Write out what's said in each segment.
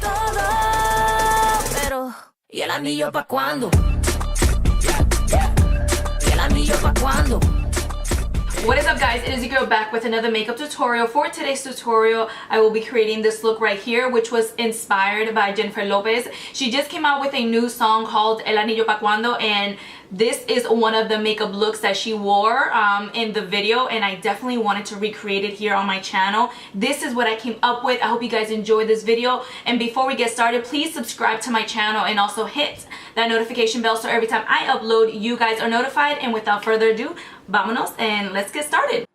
todo. Pero, ¿y el anillo pa' cuándo? ¿Y el anillo pa' cuándo? What is up, guys? It is your girl back with another makeup tutorial. For today's tutorial, I will be creating this look right here, which was inspired by Jennifer Lopez. She just came out with a new song called El Anillo Pa Cuando, and this is one of the makeup looks that she wore in the video, and I definitely wanted to recreate it here on my channel. This is what I came up with. I hope you guys enjoyed this video, and before we get started, please subscribe to my channel and also hit that notification bell so every time I upload, you guys are notified. And without further ado, vámonos and let's get started.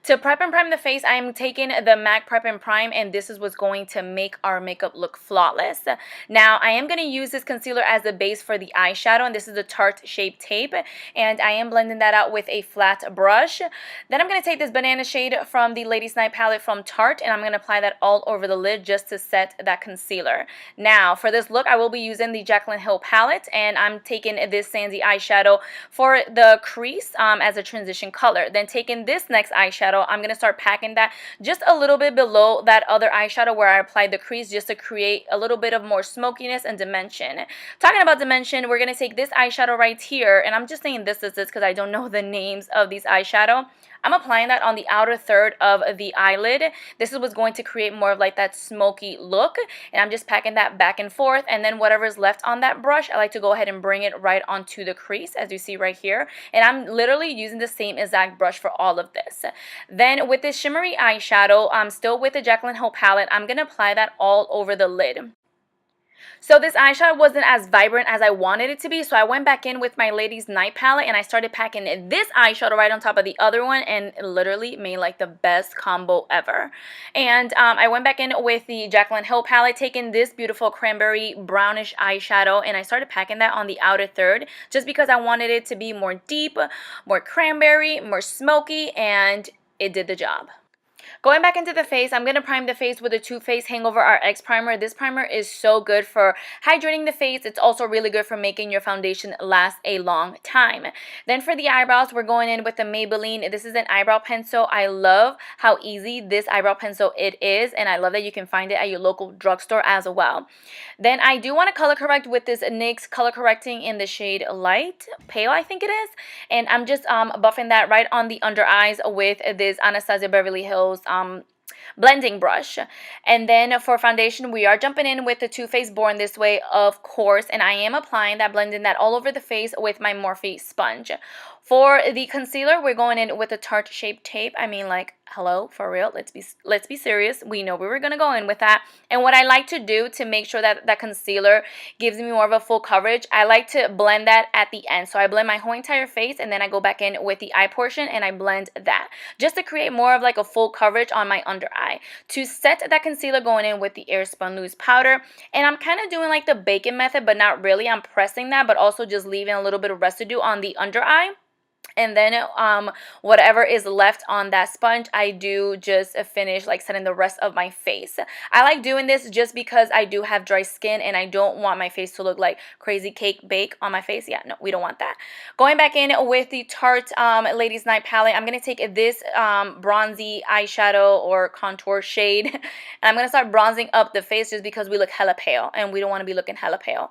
To prep and prime the face, I'm taking the MAC Prep and Prime, and this is what's going to make our makeup look flawless. Now, I am going to use this concealer as the base for the eyeshadow, and this is the Tarte Shape Tape, and I am blending that out with a flat brush. Then I'm going to take this banana shade from the Ladies Night palette from Tarte, and I'm going to apply that all over the lid just to set that concealer. Now, for this look, I will be using the Jaclyn Hill palette, and I'm taking this Sandy eyeshadow for the crease as a transition color. Then taking this next eyeshadow, I'm going to start packing that just a little bit below that other eyeshadow where I applied the crease, just to create a little bit of more smokiness and dimension. Talking about dimension, we're going to take this eyeshadow right here, and I'm just saying this because I don't know the names of these eyeshadow. I'm applying that on the outer third of the eyelid. This is what's going to create more of like that smoky look, and I'm just packing that back and forth, and then whatever's left on that brush, I like to go ahead and bring it right onto the crease, as you see right here, and I'm literally using the same exact brush for all of this. Then with this shimmery eyeshadow, I'm still with the Jaclyn Hill palette, I'm going to apply that all over the lid. So this eyeshadow wasn't as vibrant as I wanted it to be, so I went back in with my Ladies Night palette and I started packing this eyeshadow right on top of the other one, and it literally made like the best combo ever. And I went back in with the Jaclyn Hill palette, taking this beautiful cranberry brownish eyeshadow, and I started packing that on the outer third just because I wanted it to be more deep, more cranberry, more smoky, and it did the job. Going back into the face, I'm going to prime the face with the Too Faced Hangover RX primer. This primer is so good for hydrating the face. It's also really good for making your foundation last a long time. Then for the eyebrows, we're going in with the Maybelline. This is an eyebrow pencil. I love how easy this eyebrow pencil it is, and I love that you can find it at your local drugstore as well. Then I do want to color correct with this NYX color correcting in the shade Light Pale, I think it is. And I'm just buffing that right on the under eyes with this Anastasia Beverly Hills blending brush. And then for foundation, we are jumping in with the Too Faced Born This Way, of course, and I am applying that, blending that all over the face with my Morphe sponge. For the concealer, we're going in with the Tarte Shape Tape. I mean, like, hello, for real, let's be serious. We know we were gonna go in with that. And what I like to do to make sure that that concealer gives me more of a full coverage, I like to blend that at the end. So I blend my whole entire face, and then I go back in with the eye portion and I blend that just to create more of like a full coverage on my under eye. To set that concealer, going in with the Airspun Loose powder, and I'm kind of doing like the bacon method, but not really. I'm pressing that, but also just leaving a little bit of residue on the under eye. And then whatever is left on that sponge, I do just finish like setting the rest of my face. I like doing this just because I do have dry skin and I don't want my face to look like crazy cake bake on my face. Yeah, no, we don't want that. Going back in with the Tarte Ladies Night palette, I'm going to take this bronzy eyeshadow or contour shade, and I'm going to start bronzing up the face just because we look hella pale and we don't want to be looking hella pale.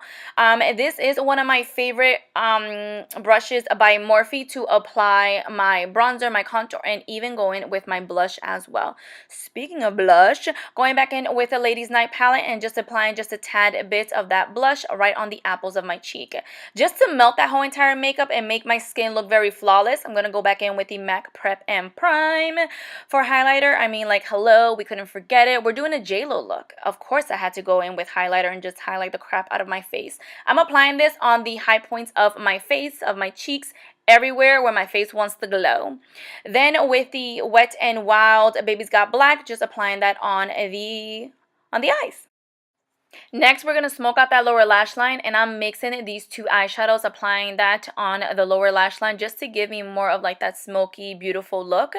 This is one of my favorite brushes by Morphe to apply my bronzer, my contour, and even going with my blush as well. Speaking of blush, going back in with the Ladies Night palette and just applying just a tad bit of that blush right on the apples of my cheek. Just to melt that whole entire makeup and make my skin look very flawless, I'm going to go back in with the MAC Prep and Prime. For highlighter, I mean, like, hello, we couldn't forget it. We're doing a J.Lo look. Of course, I had to go in with highlighter and just highlight the crap out of my face. I'm applying this on the high points of my face, of my cheeks, everywhere where my face wants to glow. Then with the Wet n Wild Baby's Got Black, just applying that on the eyes. Next, we're going to smoke out that lower lash line, and I'm mixing these two eyeshadows, applying that on the lower lash line just to give me more of like that smoky, beautiful look.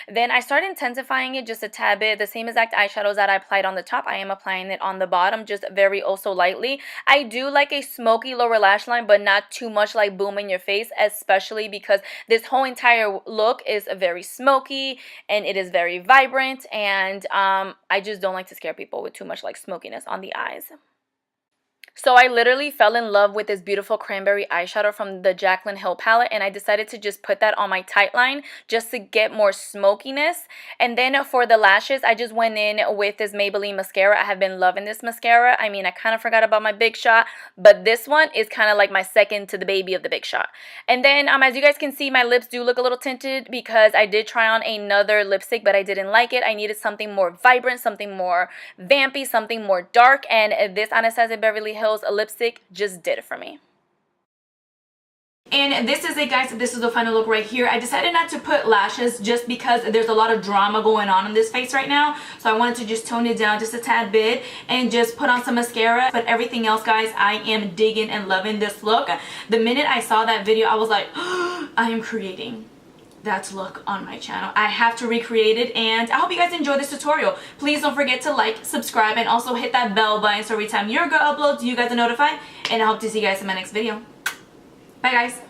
Then I start intensifying it just a tad bit. The same exact eyeshadows that I applied on the top, I am applying it on the bottom, just very also lightly. I do like a smoky lower lash line, but not too much like boom in your face, especially because this whole entire look is very smoky and it is very vibrant, and I just don't like to scare people with too much like smokiness on the eyes. So I literally fell in love with this beautiful cranberry eyeshadow from the Jaclyn Hill palette, and I decided to just put that on my tight line just to get more smokiness. And then for the lashes, I just went in with this Maybelline mascara. I have been loving this mascara. I mean, I kind of forgot about my Big Shot, but this one is kind of like my second to the baby of the Big Shot. And then as you guys can see, my lips do look a little tinted because I did try on another lipstick, but I didn't like it. I needed something more vibrant, something more vampy, something more dark, and this Anastasia Beverly Hills a lipstick just did it for me. And this is it, guys. This is the final look right here. I decided not to put lashes just because there's a lot of drama going on in this face right now. So I wanted to just tone it down just a tad bit and just put on some mascara. But everything else, guys, I am digging and loving this look. The minute I saw that video, I was like, oh, I am creating that look on my channel. I have to recreate it, and I hope you guys enjoy this tutorial. Please don't forget to like, subscribe, and also hit that bell button so every time your girl uploads, you guys are notified. And I hope to see you guys in my next video. Bye, guys.